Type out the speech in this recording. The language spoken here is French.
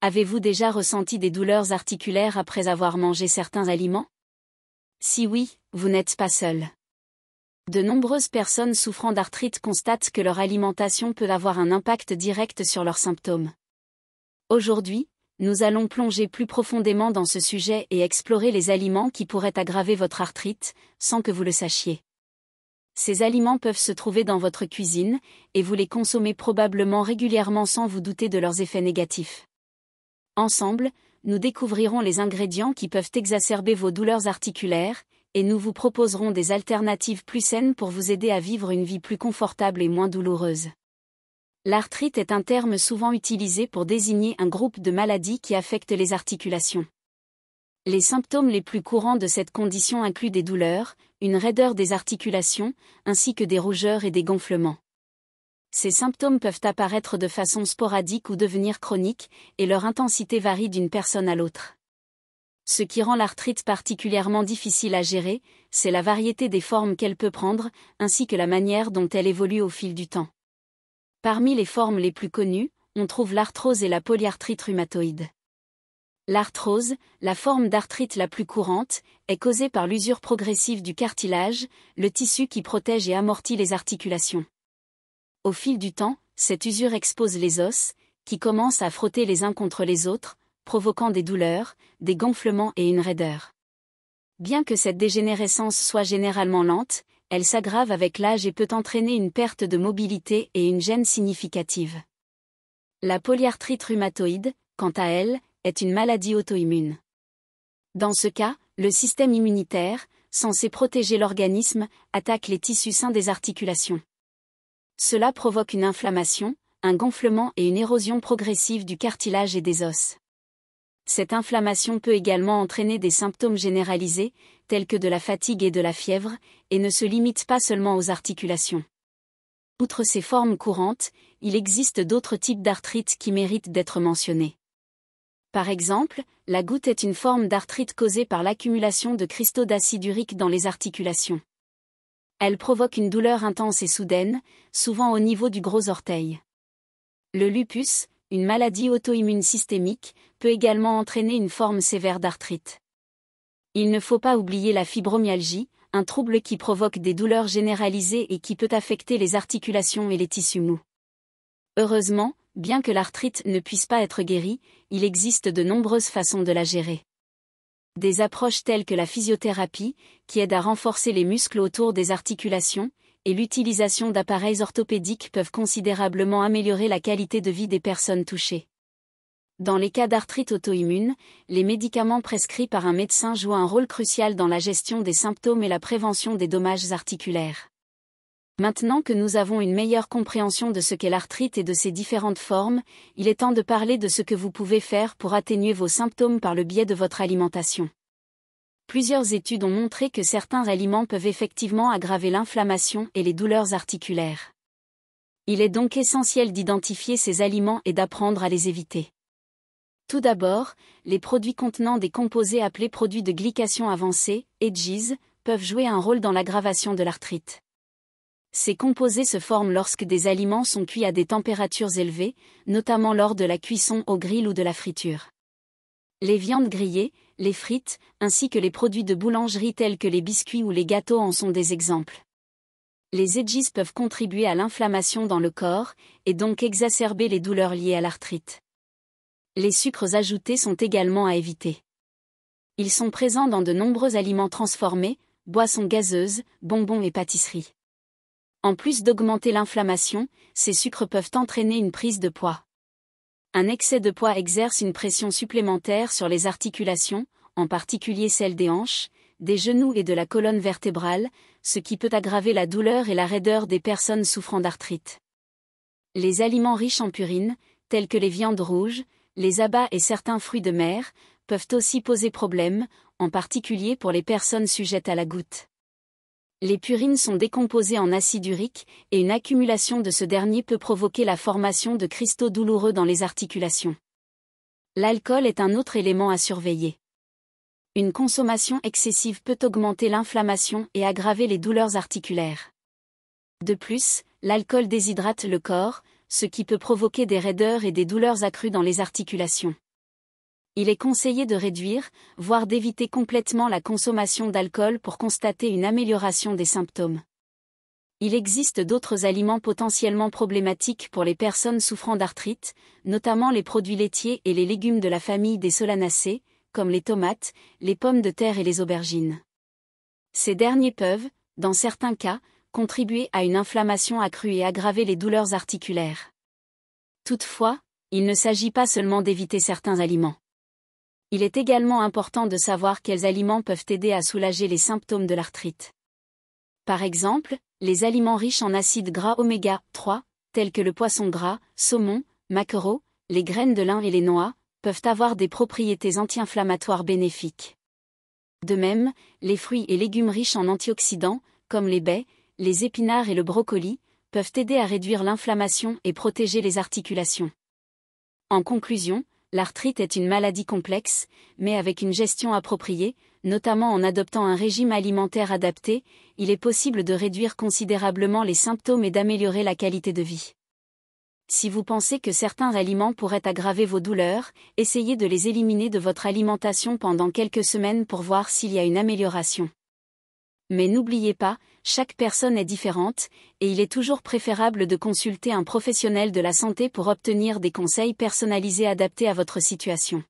Avez-vous déjà ressenti des douleurs articulaires après avoir mangé certains aliments? Si oui, vous n'êtes pas seul. De nombreuses personnes souffrant d'arthrite constatent que leur alimentation peut avoir un impact direct sur leurs symptômes. Aujourd'hui, nous allons plonger plus profondément dans ce sujet et explorer les aliments qui pourraient aggraver votre arthrite, sans que vous le sachiez. Ces aliments peuvent se trouver dans votre cuisine, et vous les consommez probablement régulièrement sans vous douter de leurs effets négatifs. Ensemble, nous découvrirons les ingrédients qui peuvent exacerber vos douleurs articulaires, et nous vous proposerons des alternatives plus saines pour vous aider à vivre une vie plus confortable et moins douloureuse. L'arthrite est un terme souvent utilisé pour désigner un groupe de maladies qui affectent les articulations. Les symptômes les plus courants de cette condition incluent des douleurs, une raideur des articulations, ainsi que des rougeurs et des gonflements. Ces symptômes peuvent apparaître de façon sporadique ou devenir chroniques, et leur intensité varie d'une personne à l'autre. Ce qui rend l'arthrite particulièrement difficile à gérer, c'est la variété des formes qu'elle peut prendre, ainsi que la manière dont elle évolue au fil du temps. Parmi les formes les plus connues, on trouve l'arthrose et la polyarthrite rhumatoïde. L'arthrose, la forme d'arthrite la plus courante, est causée par l'usure progressive du cartilage, le tissu qui protège et amortit les articulations. Au fil du temps, cette usure expose les os, qui commencent à frotter les uns contre les autres, provoquant des douleurs, des gonflements et une raideur. Bien que cette dégénérescence soit généralement lente, elle s'aggrave avec l'âge et peut entraîner une perte de mobilité et une gêne significative. La polyarthrite rhumatoïde, quant à elle, est une maladie auto-immune. Dans ce cas, le système immunitaire, censé protéger l'organisme, attaque les tissus sains des articulations. Cela provoque une inflammation, un gonflement et une érosion progressive du cartilage et des os. Cette inflammation peut également entraîner des symptômes généralisés, tels que de la fatigue et de la fièvre, et ne se limite pas seulement aux articulations. Outre ces formes courantes, il existe d'autres types d'arthrite qui méritent d'être mentionnés. Par exemple, la goutte est une forme d'arthrite causée par l'accumulation de cristaux d'acide urique dans les articulations. Elle provoque une douleur intense et soudaine, souvent au niveau du gros orteil. Le lupus, une maladie auto-immune systémique, peut également entraîner une forme sévère d'arthrite. Il ne faut pas oublier la fibromyalgie, un trouble qui provoque des douleurs généralisées et qui peut affecter les articulations et les tissus mous. Heureusement, bien que l'arthrite ne puisse pas être guérie, il existe de nombreuses façons de la gérer. Des approches telles que la physiothérapie, qui aide à renforcer les muscles autour des articulations, et l'utilisation d'appareils orthopédiques peuvent considérablement améliorer la qualité de vie des personnes touchées. Dans les cas d'arthrite auto-immune, les médicaments prescrits par un médecin jouent un rôle crucial dans la gestion des symptômes et la prévention des dommages articulaires. Maintenant que nous avons une meilleure compréhension de ce qu'est l'arthrite et de ses différentes formes, il est temps de parler de ce que vous pouvez faire pour atténuer vos symptômes par le biais de votre alimentation. Plusieurs études ont montré que certains aliments peuvent effectivement aggraver l'inflammation et les douleurs articulaires. Il est donc essentiel d'identifier ces aliments et d'apprendre à les éviter. Tout d'abord, les produits contenant des composés appelés produits de glycation avancée, EGIs, peuvent jouer un rôle dans l'aggravation de l'arthrite. Ces composés se forment lorsque des aliments sont cuits à des températures élevées, notamment lors de la cuisson au grill ou de la friture. Les viandes grillées, les frites, ainsi que les produits de boulangerie tels que les biscuits ou les gâteaux en sont des exemples. Les EGIs peuvent contribuer à l'inflammation dans le corps, et donc exacerber les douleurs liées à l'arthrite. Les sucres ajoutés sont également à éviter. Ils sont présents dans de nombreux aliments transformés, boissons gazeuses, bonbons et pâtisseries. En plus d'augmenter l'inflammation, ces sucres peuvent entraîner une prise de poids. Un excès de poids exerce une pression supplémentaire sur les articulations, en particulier celles des hanches, des genoux et de la colonne vertébrale, ce qui peut aggraver la douleur et la raideur des personnes souffrant d'arthrite. Les aliments riches en purines, tels que les viandes rouges, les abats et certains fruits de mer, peuvent aussi poser problème, en particulier pour les personnes sujettes à la goutte. Les purines sont décomposées en acide urique, et une accumulation de ce dernier peut provoquer la formation de cristaux douloureux dans les articulations. L'alcool est un autre élément à surveiller. Une consommation excessive peut augmenter l'inflammation et aggraver les douleurs articulaires. De plus, l'alcool déshydrate le corps, ce qui peut provoquer des raideurs et des douleurs accrues dans les articulations. Il est conseillé de réduire, voire d'éviter complètement la consommation d'alcool pour constater une amélioration des symptômes. Il existe d'autres aliments potentiellement problématiques pour les personnes souffrant d'arthrite, notamment les produits laitiers et les légumes de la famille des solanacées, comme les tomates, les pommes de terre et les aubergines. Ces derniers peuvent, dans certains cas, contribuer à une inflammation accrue et aggraver les douleurs articulaires. Toutefois, il ne s'agit pas seulement d'éviter certains aliments. Il est également important de savoir quels aliments peuvent aider à soulager les symptômes de l'arthrite. Par exemple, les aliments riches en acides gras oméga 3, tels que le poisson gras, saumon, maquereau, les graines de lin et les noix, peuvent avoir des propriétés anti-inflammatoires bénéfiques. De même, les fruits et légumes riches en antioxydants, comme les baies, les épinards et le brocoli, peuvent aider à réduire l'inflammation et protéger les articulations. En conclusion, l'arthrite est une maladie complexe, mais avec une gestion appropriée, notamment en adoptant un régime alimentaire adapté, il est possible de réduire considérablement les symptômes et d'améliorer la qualité de vie. Si vous pensez que certains aliments pourraient aggraver vos douleurs, essayez de les éliminer de votre alimentation pendant quelques semaines pour voir s'il y a une amélioration. Mais n'oubliez pas, chaque personne est différente, et il est toujours préférable de consulter un professionnel de la santé pour obtenir des conseils personnalisés adaptés à votre situation.